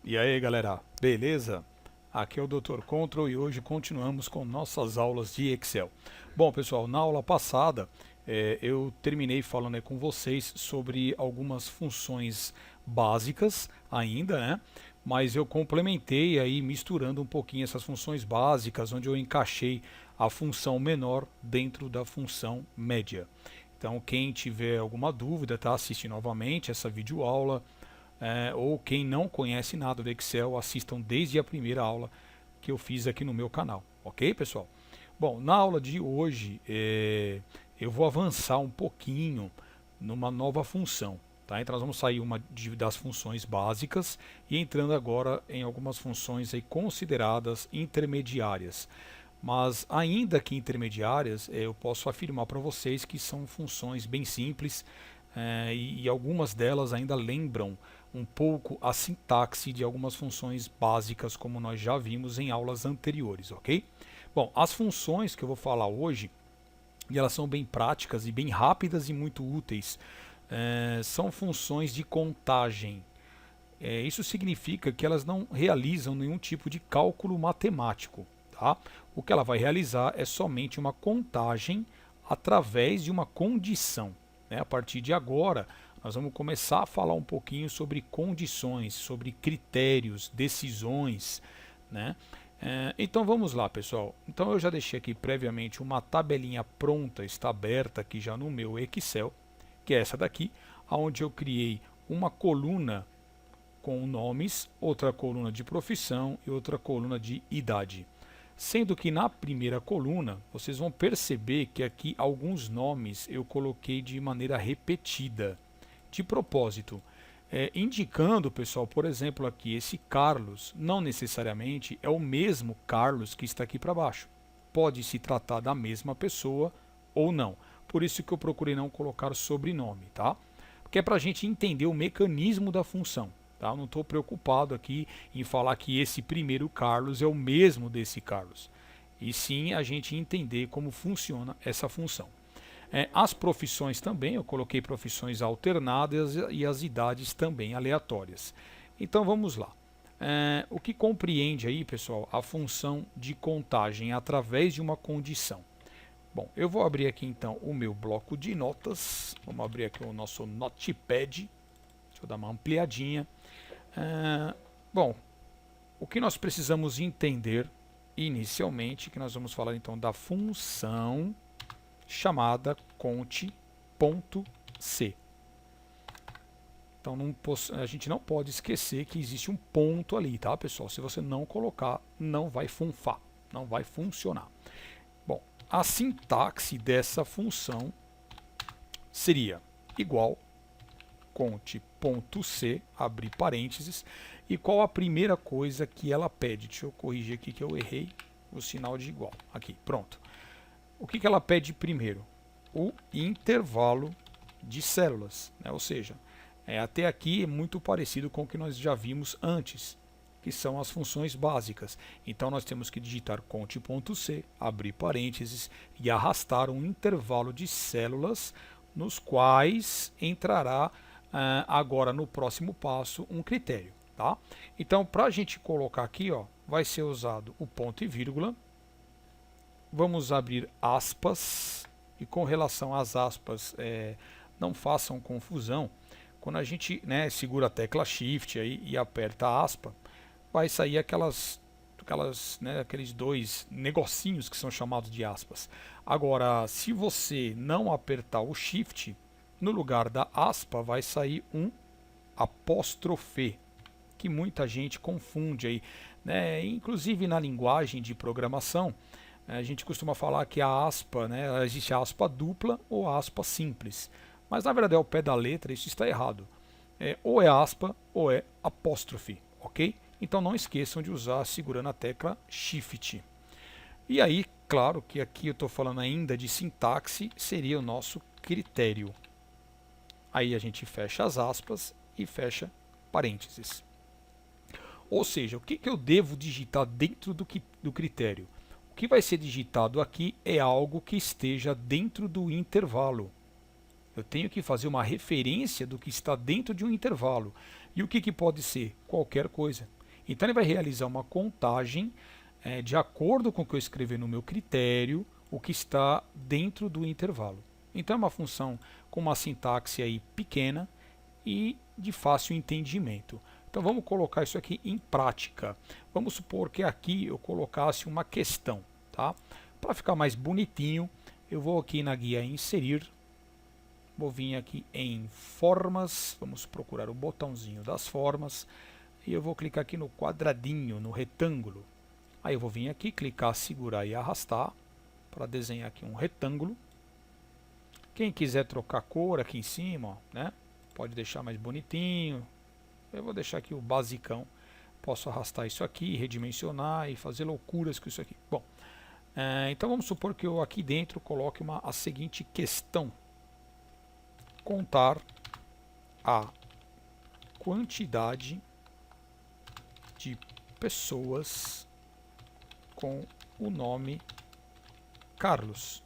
E aí galera, beleza? Aqui é o Dr. Control e hoje continuamos com nossas aulas de Excel. Bom pessoal, na aula passada eu terminei falando aí com vocês sobre algumas funções básicas ainda, né? Mas eu complementei aí misturando um pouquinho essas funções básicas, onde eu encaixei a função menor dentro da função média. Então quem tiver alguma dúvida, tá? Assiste novamente essa videoaula ou quem não conhece nada do Excel, assistam desde a primeira aula que eu fiz aqui no meu canal, ok pessoal? Bom, na aula de hoje eu vou avançar um pouquinho numa nova função, tá? Então nós vamos sair das funções básicas e entrando agora em algumas funções aí consideradas intermediárias. Mas ainda que intermediárias, eu posso afirmar para vocês que são funções bem simples e algumas delas ainda lembram um pouco a sintaxe de algumas funções básicas, como nós já vimos em aulas anteriores, ok? Bom, as funções que eu vou falar hoje, e elas são bem práticas e bem rápidas e muito úteis, são funções de contagem. Isso significa que elas não realizam nenhum tipo de cálculo matemático. Tá? O que ela vai realizar é somente uma contagem através de uma condição. Né? A partir de agora, nós vamos começar a falar um pouquinho sobre condições, sobre critérios, decisões. Né? Então vamos lá, pessoal. Então eu já deixei aqui previamente uma tabelinha pronta, está aberta aqui já no meu Excel, que é essa daqui, onde eu criei uma coluna com nomes, outra coluna de profissão e outra coluna de idade. Sendo que na primeira coluna, vocês vão perceber que aqui alguns nomes eu coloquei de maneira repetida, de propósito, indicando, pessoal, por exemplo, aqui esse Carlos não necessariamente é o mesmo Carlos que está aqui para baixo. Pode se tratar da mesma pessoa ou não. Por isso que eu procurei não colocar sobrenome, tá? Porque é para a gente entender o mecanismo da função. Tá? Eu não estou preocupado aqui em falar que esse primeiro Carlos é o mesmo desse Carlos. E sim a gente entender como funciona essa função. As profissões também, eu coloquei profissões alternadas e as idades também aleatórias. Então vamos lá. O que compreende aí, pessoal, a função de contagem através de uma condição? Bom, eu vou abrir aqui então o meu bloco de notas. Vamos abrir aqui o nosso Notepad. Deixa eu dar uma ampliadinha. Bom, o que nós precisamos entender inicialmente, que nós vamos falar então da função chamada conte.c. Então a gente não pode esquecer que existe um ponto ali, tá pessoal? Se você não colocar, não vai funfar, não vai funcionar. Bom, a sintaxe dessa função seria igual conte.c, abrir parênteses, e qual a primeira coisa que ela pede? Deixa eu corrigir aqui que eu errei o sinal de igual. Aqui, pronto. O que ela pede primeiro? O intervalo de células, né? Ou seja, até aqui é muito parecido com o que nós já vimos antes, que são as funções básicas. Então nós temos que digitar conte.c, abrir parênteses e arrastar um intervalo de células nos quais entrará agora no próximo passo um critério. Tá? Então para a gente colocar aqui, ó, vai ser usado o ponto e vírgula. Vamos abrir aspas, e com relação às aspas, não façam confusão. Quando a gente segura a tecla Shift aí e aperta a aspa, vai sair aqueles dois negocinhos que são chamados de aspas. Agora, se você não apertar o Shift, no lugar da aspa vai sair um apóstrofe, que muita gente confunde aí, né? Inclusive na linguagem de programação, a gente costuma falar que a aspa, existe a aspa dupla ou a aspa simples. Mas na verdade ao pé da letra isso está errado. Ou é aspa ou é apóstrofe, ok? Então não esqueçam de usar segurando a tecla Shift. E aí, claro que aqui eu estou falando ainda de sintaxe, seria o nosso critério. Aí a gente fecha as aspas e fecha parênteses. Ou seja, o que eu devo digitar dentro do critério? O que vai ser digitado aqui é algo que esteja dentro do intervalo. Eu tenho que fazer uma referência do que está dentro de um intervalo. E o que pode ser? Qualquer coisa. Então ele vai realizar uma contagem de acordo com o que eu escrever no meu critério, o que está dentro do intervalo. Então é uma função com uma sintaxe aí pequena e de fácil entendimento. Então vamos colocar isso aqui em prática. Vamos supor que aqui eu colocasse uma questão, tá? Para ficar mais bonitinho, eu vou aqui na guia inserir, vou vir aqui em formas, vamos procurar o botãozinho das formas, e eu vou clicar aqui no quadradinho, no retângulo. Aí eu vou vir aqui, clicar, segurar e arrastar, para desenhar aqui um retângulo. Quem quiser trocar cor aqui em cima, ó, né? Pode deixar mais bonitinho. Eu vou deixar aqui o basicão. Posso arrastar isso aqui, redimensionar e fazer loucuras com isso aqui. Bom, então vamos supor que eu aqui dentro coloque a seguinte questão. Contar a quantidade de pessoas com o nome Carlos.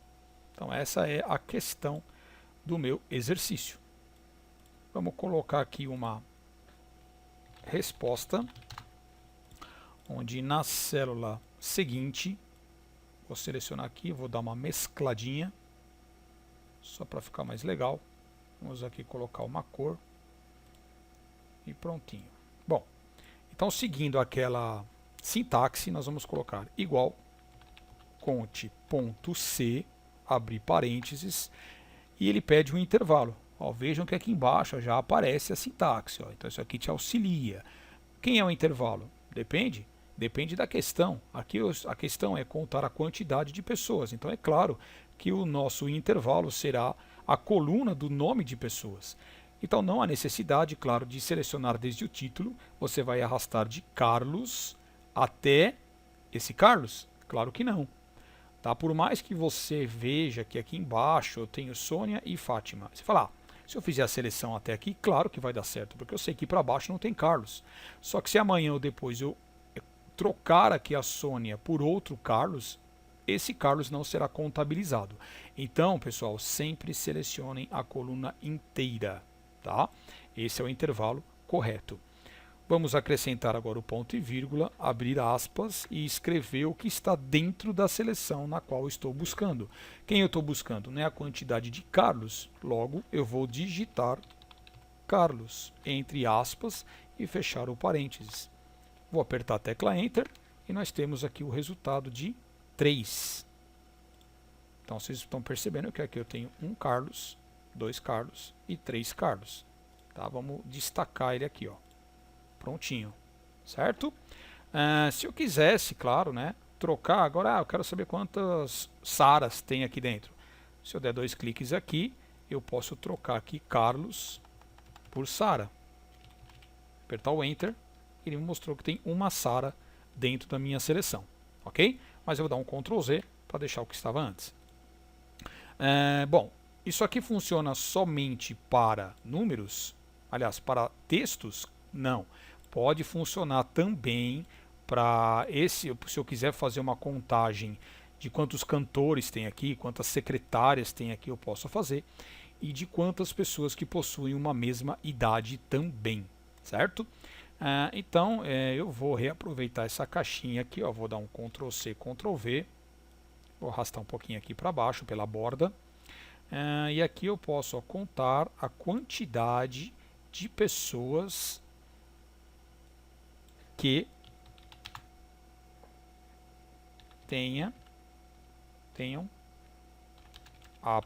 Então essa é a questão do meu exercício. Vamos colocar aqui uma resposta, onde na célula seguinte, vou selecionar aqui, vou dar uma mescladinha, só para ficar mais legal. Vamos aqui colocar uma cor e prontinho. Bom, então seguindo aquela sintaxe, nós vamos colocar igual conte.c, abrir parênteses, e ele pede um intervalo. Ó, vejam que aqui embaixo já aparece a sintaxe. Ó, então isso aqui te auxilia. Quem é o intervalo? Depende. Depende da questão. Aqui a questão é contar a quantidade de pessoas. Então é claro que o nosso intervalo será a coluna do nome de pessoas. Então não há necessidade, claro, de selecionar desde o título. Você vai arrastar de Carlos até esse Carlos? Claro que não. Tá? Por mais que você veja que aqui embaixo eu tenho Sônia e Fátima. Você fala, se eu fizer a seleção até aqui, claro que vai dar certo, porque eu sei que para baixo não tem Carlos. Só que se amanhã ou depois eu trocar aqui a Sônia por outro Carlos, esse Carlos não será contabilizado. Então, pessoal, sempre selecionem a coluna inteira, tá? Esse é o intervalo correto. Vamos acrescentar agora o ponto e vírgula, abrir aspas e escrever o que está dentro da seleção na qual estou buscando. Quem eu estou buscando? Não é a quantidade de Carlos, logo eu vou digitar Carlos, entre aspas, e fechar o parênteses. Vou apertar a tecla Enter e nós temos aqui o resultado de 3. Então vocês estão percebendo que aqui eu tenho um Carlos, 2 Carlos e 3 Carlos. Tá? Vamos destacar ele aqui, ó. Prontinho, certo? Se eu quisesse, claro, né, trocar, agora eu quero saber quantas Saras tem aqui dentro. Se eu der 2 cliques aqui, eu posso trocar aqui Carlos por Sara. Apertar o Enter, ele me mostrou que tem uma Sara dentro da minha seleção, ok? Mas eu vou dar um Ctrl Z para deixar o que estava antes. Bom, isso aqui funciona somente para números? Aliás, para textos? Não. Pode funcionar também para se eu quiser fazer uma contagem de quantos cantores tem aqui, quantas secretárias tem aqui, eu posso fazer, e de quantas pessoas que possuem uma mesma idade também, certo? Então, eu vou reaproveitar essa caixinha aqui, ó, vou dar um Ctrl C, Ctrl V, vou arrastar um pouquinho aqui para baixo, pela borda, e aqui eu posso contar a quantidade de pessoas que tenham a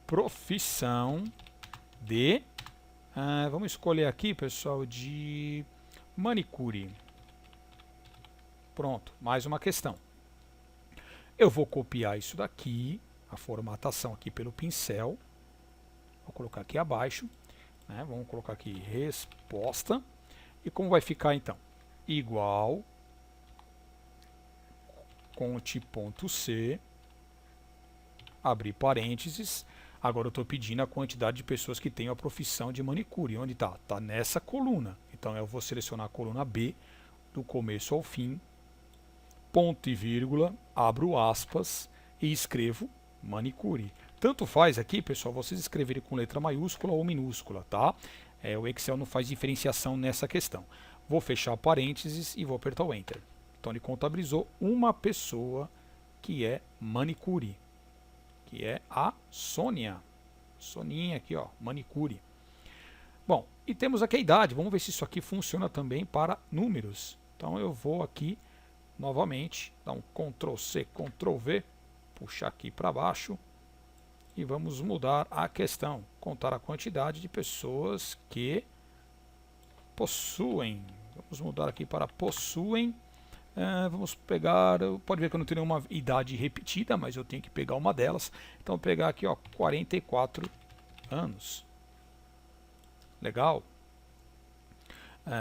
profissão de, vamos escolher aqui, pessoal, de manicure. Pronto, mais uma questão. Eu vou copiar isso daqui, a formatação aqui pelo pincel, vou colocar aqui abaixo, né? Vamos colocar aqui resposta, e como vai ficar então? Igual conte.c, abrir parênteses, agora eu estou pedindo a quantidade de pessoas que têm a profissão de manicure. Onde está? Está nessa coluna. Então eu vou selecionar a coluna B, do começo ao fim, ponto e vírgula, abro aspas e escrevo manicure. Tanto faz aqui, pessoal, vocês escreverem com letra maiúscula ou minúscula, tá? O Excel não faz diferenciação nessa questão. Vou fechar parênteses e vou apertar o Enter. Então ele contabilizou uma pessoa que é manicure, que é a Sônia. Soninha aqui, ó, manicure. Bom, e temos aqui a idade. Vamos ver se isso aqui funciona também para números. Então eu vou aqui novamente, dar um Ctrl C, Ctrl V, puxar aqui para baixo e vamos mudar a questão, contar a quantidade de pessoas que possuem. Vamos mudar aqui para possuem. Vamos pegar, pode ver que eu não tenho nenhuma idade repetida, mas eu tenho que pegar uma delas. Então vou pegar aqui, ó, 44 anos. Legal.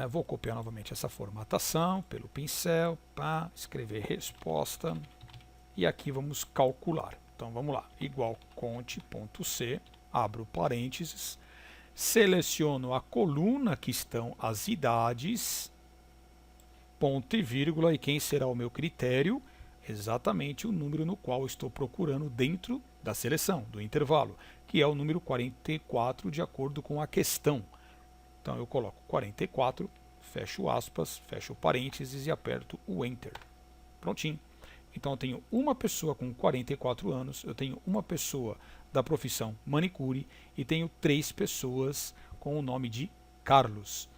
Vou copiar novamente essa formatação pelo pincel, para escrever resposta. E aqui vamos calcular. Então vamos lá, igual conte.c, abro parênteses, seleciono a coluna que estão as idades, ponto e vírgula, e quem será o meu critério? Exatamente o número no qual estou procurando dentro da seleção, do intervalo, que é o número 44 de acordo com a questão. Então eu coloco 44, fecho aspas, fecho parênteses e aperto o Enter. Prontinho. Então eu tenho uma pessoa com 44 anos, eu tenho uma pessoa da profissão manicure e tenho 3 pessoas com o nome de Carlos.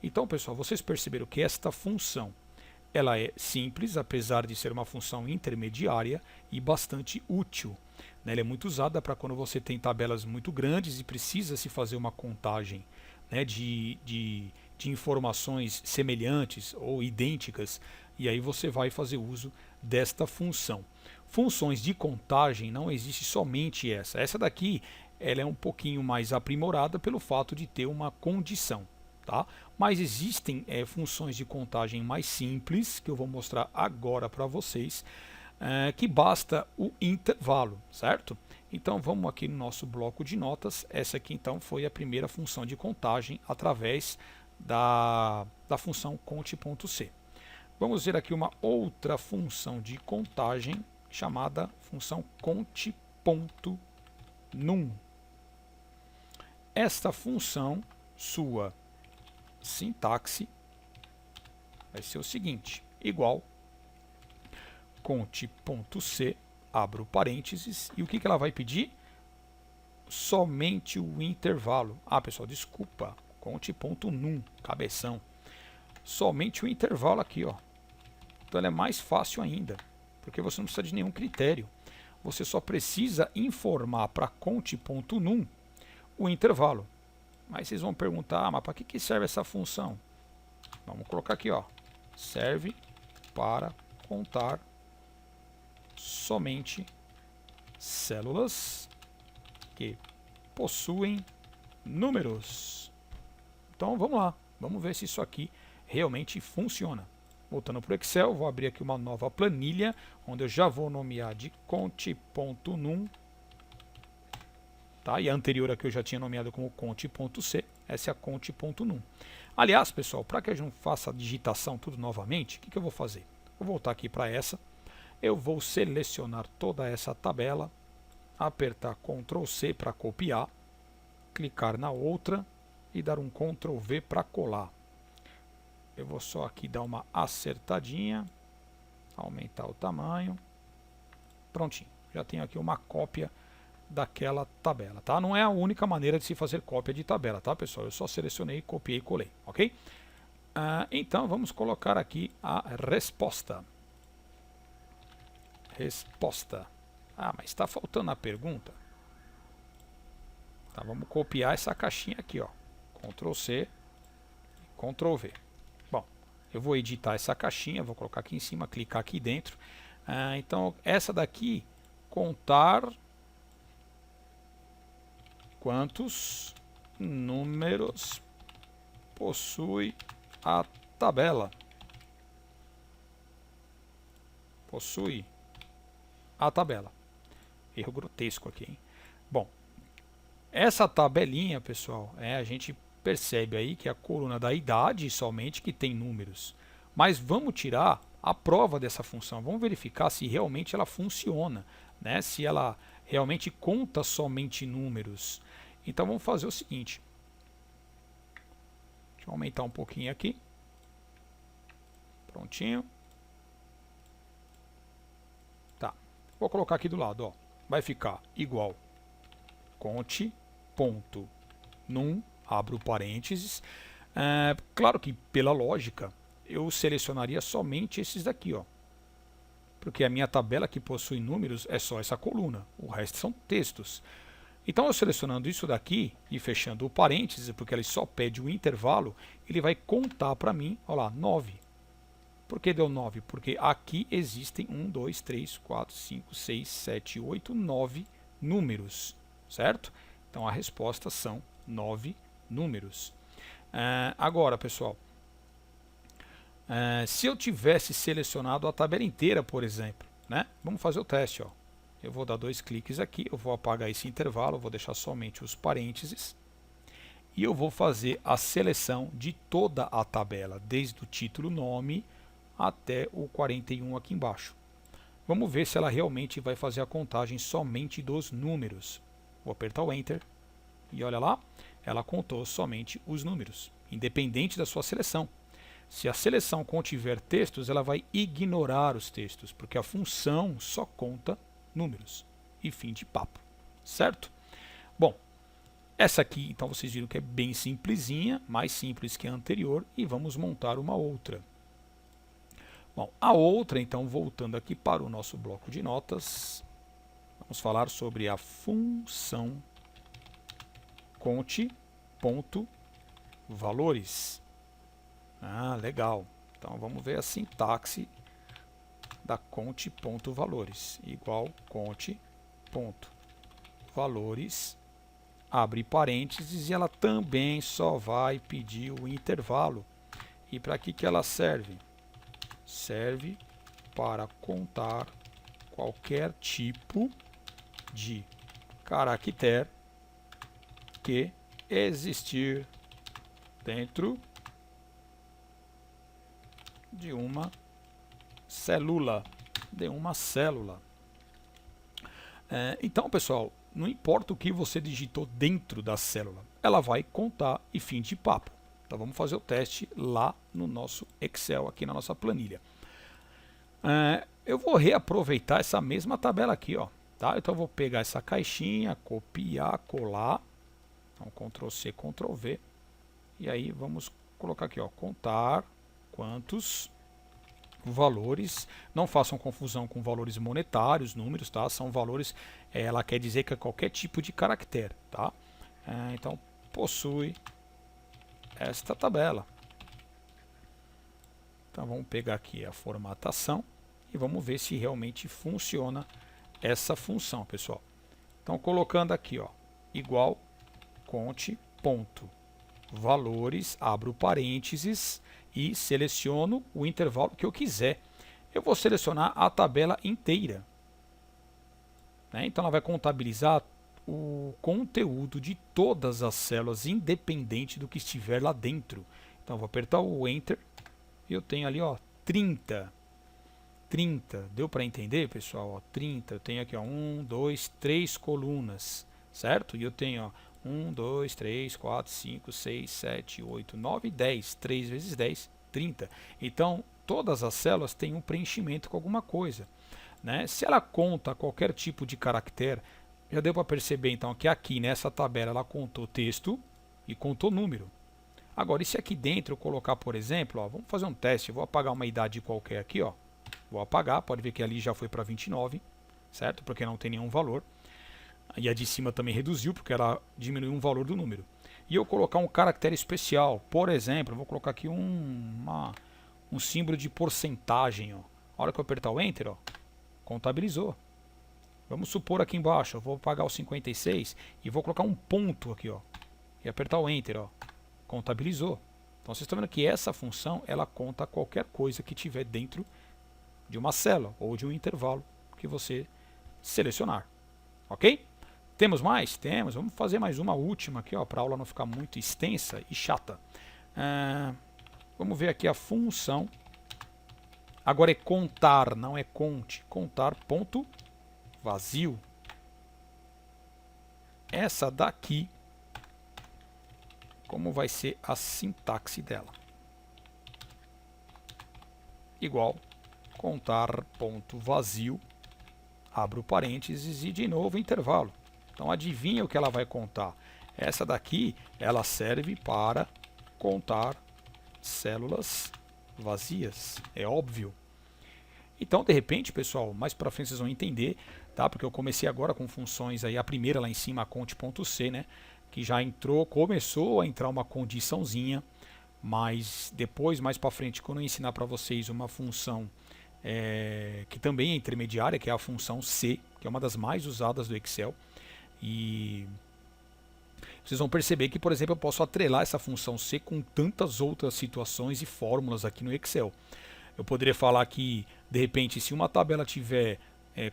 Então, pessoal, vocês perceberam que esta função ela é simples, apesar de ser uma função intermediária e bastante útil. Ela é muito usada para quando você tem tabelas muito grandes e precisa se fazer uma contagem, né, de informações semelhantes ou idênticas, e aí você vai fazer uso desta função. Funções de contagem não existe somente essa. Essa daqui ela é um pouquinho mais aprimorada pelo fato de ter uma condição. Tá? Mas existem funções de contagem mais simples, que eu vou mostrar agora para vocês, que basta o intervalo, certo? Então vamos aqui no nosso bloco de notas. Essa aqui então foi a primeira função de contagem através da função conte.c. Vamos ver aqui uma outra função de contagem chamada função conte.num. Esta função, sua sintaxe, vai ser o seguinte, igual conte.c, abro parênteses, e o que ela vai pedir? Somente o intervalo. Pessoal, desculpa, conte.num, cabeção. Somente o intervalo aqui, ó. Então ela é mais fácil ainda, porque você não precisa de nenhum critério. Você só precisa informar para conte.num o intervalo. Mas vocês vão perguntar, mas para que serve essa função? Vamos colocar aqui, ó. Serve para contar somente células que possuem números. Então vamos lá, vamos ver se isso aqui realmente funciona. Voltando para o Excel, vou abrir aqui uma nova planilha, onde eu já vou nomear de conte.num. Tá? E a anterior aqui eu já tinha nomeado como conte.c, essa é a conte.num. Aliás, pessoal, para que a gente não faça a digitação tudo novamente, o que eu vou fazer? Vou voltar aqui para essa, eu vou selecionar toda essa tabela, apertar Ctrl C para copiar, clicar na outra e dar um Ctrl V para colar. Eu vou só aqui dar uma acertadinha, aumentar o tamanho, prontinho, já tenho aqui uma cópia daquela tabela, tá? Não é a única maneira de se fazer cópia de tabela, tá, pessoal? Eu só selecionei, copiei e colei, ok? Então vamos colocar aqui a resposta. Resposta. Mas está faltando a pergunta. Tá, vamos copiar essa caixinha aqui, ó. Ctrl C, Ctrl V. Bom, eu vou editar essa caixinha, vou colocar aqui em cima, clicar aqui dentro. Então essa daqui, contar quantos números possui a tabela. Possui a tabela. Erro grotesco aqui, hein? Bom, essa tabelinha, pessoal, a gente percebe aí que é a coluna da idade somente que tem números. Mas vamos tirar a prova dessa função. Vamos verificar se realmente ela funciona, né? Se ela realmente conta somente números. Então vamos fazer o seguinte. Deixa eu aumentar um pouquinho aqui. Prontinho. Tá. Vou colocar aqui do lado, ó. Vai ficar igual conte.num, abro parênteses. Claro que pela lógica eu selecionaria somente esses daqui, ó. Porque a minha tabela que possui números é só essa coluna, o resto são textos. Então eu selecionando isso daqui e fechando o parêntese, porque ele só pede o intervalo, ele vai contar para mim, olha lá, 9. Por que deu 9? Porque aqui existem 1, 2, 3, 4, 5, 6, 7, 8, 9 números, certo? Então a resposta são 9 números. Agora, pessoal, se eu tivesse selecionado a tabela inteira, por exemplo, né? Vamos fazer o teste, ó. Eu vou dar 2 cliques aqui, eu vou apagar esse intervalo, vou deixar somente os parênteses. E eu vou fazer a seleção de toda a tabela, desde o título, nome, até o 41 aqui embaixo. Vamos ver se ela realmente vai fazer a contagem somente dos números. Vou apertar o Enter e olha lá, ela contou somente os números, independente da sua seleção. Se a seleção contiver textos, ela vai ignorar os textos, porque a função só conta números. E fim de papo, certo? Bom, essa aqui, então vocês viram que é bem simplesinha, mais simples que a anterior, e vamos montar uma outra. Bom, a outra, então, voltando aqui para o nosso bloco de notas, vamos falar sobre a função conte.valores. Legal. Então vamos ver a sintaxe da conte.valores. Igual conte.valores, abre parênteses, e ela também só vai pedir o intervalo. E para que ela serve? Serve para contar qualquer tipo de caractere que existir dentro de uma célula. Então, pessoal, não importa o que você digitou dentro da célula, ela vai contar e fim de papo. Então vamos fazer o teste lá no nosso Excel, aqui na nossa planilha. Eu vou reaproveitar essa mesma tabela aqui, ó, tá? Então eu vou pegar essa caixinha, copiar, colar. Então Ctrl C, Ctrl V. E aí vamos colocar aqui, ó, contar quantos valores. Não façam confusão com valores monetários, números, tá? São valores, ela quer dizer que é qualquer tipo de caractere, tá? Então possui esta tabela. Então vamos pegar aqui a formatação e vamos ver se realmente funciona essa função, pessoal. Então colocando aqui, ó, igual conte.valores, abro parênteses e seleciono o intervalo que eu quiser. Eu vou selecionar a tabela inteira, né? Então ela vai contabilizar o conteúdo de todas as células, independente do que estiver lá dentro. Então vou apertar o Enter e eu tenho ali, ó, 30. Deu para entender, pessoal? Ó, 30. Eu tenho aqui, ó, 1, 2, 3 colunas, certo? E eu tenho, ó, 1, 2, 3, 4, 5, 6, 7, 8, 9, 10. 3 vezes 10, 30. Então, todas as células têm um preenchimento com alguma coisa, né? Se ela conta qualquer tipo de caractere, já deu para perceber então que aqui nessa tabela ela contou texto e contou número. Agora, e se aqui dentro eu colocar, por exemplo, ó, vamos fazer um teste, eu vou apagar uma idade qualquer aqui, ó. Vou apagar, pode ver que ali já foi para 29, certo? Porque não tem nenhum valor. E a de cima também reduziu, porque ela diminuiu um valor do número. E eu colocar um caractere especial, por exemplo, eu vou colocar aqui um símbolo de porcentagem, ó. A hora que eu apertar o Enter, ó, contabilizou. Vamos supor aqui embaixo, eu vou apagar o 56 e vou colocar um ponto aqui, ó, e apertar o Enter, ó, contabilizou. Então vocês estão vendo que essa função, ela conta qualquer coisa que tiver dentro de uma célula ou de um intervalo que você selecionar, ok? Temos mais? Temos. Vamos fazer mais uma última aqui, para a aula não ficar muito extensa e chata. Vamos ver aqui a função. Agora é contar, não é conte. Contar ponto vazio. Essa daqui, como vai ser a sintaxe dela? igual contar ponto vazio, abro parênteses e de novo intervalo. Então adivinha o que ela vai contar? Essa daqui, ela serve para contar células vazias, é óbvio. Então, de repente, pessoal, mais para frente vocês vão entender, tá? Porque eu comecei agora com funções aí, a primeira lá em cima, a conte.c, né? Que já começou a entrar uma condiçãozinha, mas depois, mais para frente, quando eu ensinar para vocês uma função que também é intermediária, que é a função C, que é uma das mais usadas do Excel, e vocês vão perceber que, por exemplo, eu posso atrelar essa função C com tantas outras situações e fórmulas aqui no Excel. Eu poderia falar que, de repente, se uma tabela tiver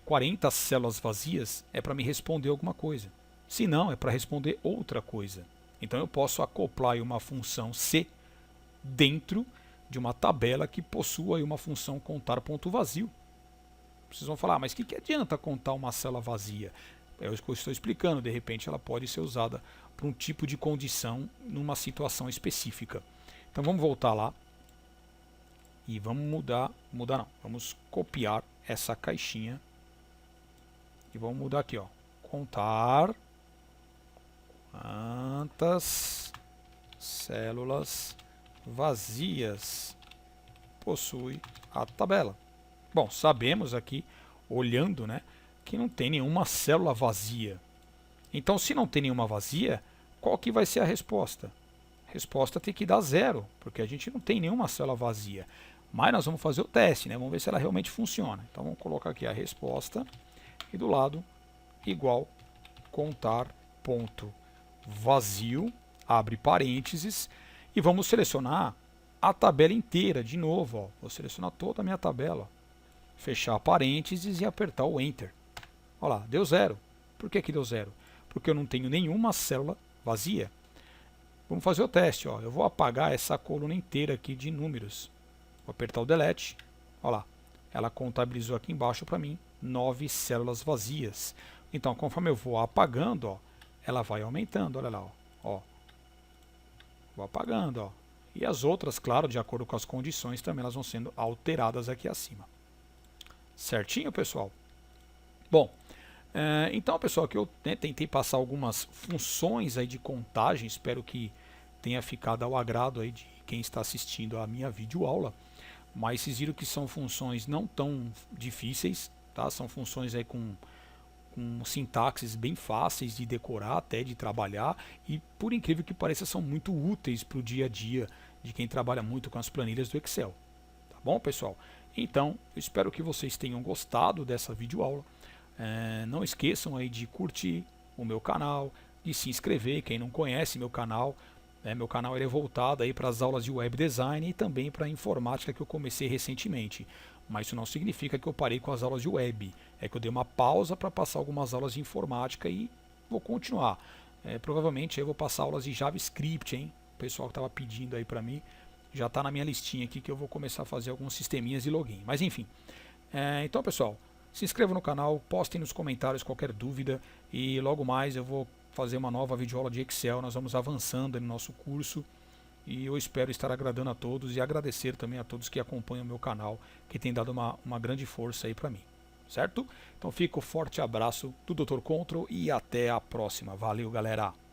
40 células vazias, é para me responder alguma coisa. Se não, é para responder outra coisa. Então eu posso acoplar uma função C dentro de uma tabela que possua uma função contar ponto vazio. Vocês vão falar, mas o que adianta contar uma célula vazia? É o que eu estou explicando, de repente ela pode ser usada para um tipo de condição numa situação específica. Então vamos voltar lá e vamos vamos copiar essa caixinha e vamos mudar aqui, ó, contar quantas células vazias possui a tabela. Bom, sabemos aqui, olhando, né, que não tem nenhuma célula vazia. Então, se não tem nenhuma vazia, qual que vai ser a resposta? A resposta tem que dar 0, porque a gente não tem nenhuma célula vazia. Mas nós vamos fazer o teste, né? Vamos ver se ela realmente funciona. Então vamos colocar aqui a resposta e do lado igual contar ponto vazio, abre parênteses, e vamos selecionar a tabela inteira de novo. Ó. Vou selecionar toda a minha tabela, fechar parênteses e apertar o Enter. Olha lá, deu 0. Por que deu 0? Porque eu não tenho nenhuma célula vazia. Vamos fazer o teste. Ó. Eu vou apagar essa coluna inteira aqui de números. Vou apertar o Delete. Olha lá, ela contabilizou aqui embaixo para mim 9 células vazias. Então, conforme eu vou apagando, ó, ela vai aumentando. Olha lá, ó. Vou apagando, ó. E as outras, claro, de acordo com as condições, também elas vão sendo alteradas aqui acima. Certinho, pessoal? Bom, então, pessoal, aqui eu tentei passar algumas funções aí de contagem. Espero que tenha ficado ao agrado aí de quem está assistindo a minha videoaula. Mas vocês viram que são funções não tão difíceis, tá? São funções aí com sintaxes bem fáceis de decorar, até de trabalhar, e por incrível que pareça são muito úteis para o dia a dia de quem trabalha muito com as planilhas do Excel. Tá bom, pessoal? Então, eu espero que vocês tenham gostado dessa videoaula. Não esqueçam aí de curtir o meu canal, de se inscrever, quem não conhece meu canal. Meu canal é voltado aí para as aulas de web design e também para a informática que eu comecei recentemente. Mas isso não significa que eu parei com as aulas de web. É que eu dei uma pausa para passar algumas aulas de informática e vou continuar. Provavelmente eu vou passar aulas de JavaScript, hein? O pessoal que estava pedindo aí para mim já está na minha listinha aqui que eu vou começar a fazer alguns sisteminhas de login. Mas enfim. Então, pessoal, se inscrevam no canal, postem nos comentários qualquer dúvida e logo mais eu vou fazer uma nova videoaula de Excel. Nós vamos avançando no nosso curso e eu espero estar agradando a todos e agradecer também a todos que acompanham o meu canal, que tem dado uma grande força aí para mim, certo? Então fica um forte abraço do Dr. Control e até a próxima. Valeu, galera!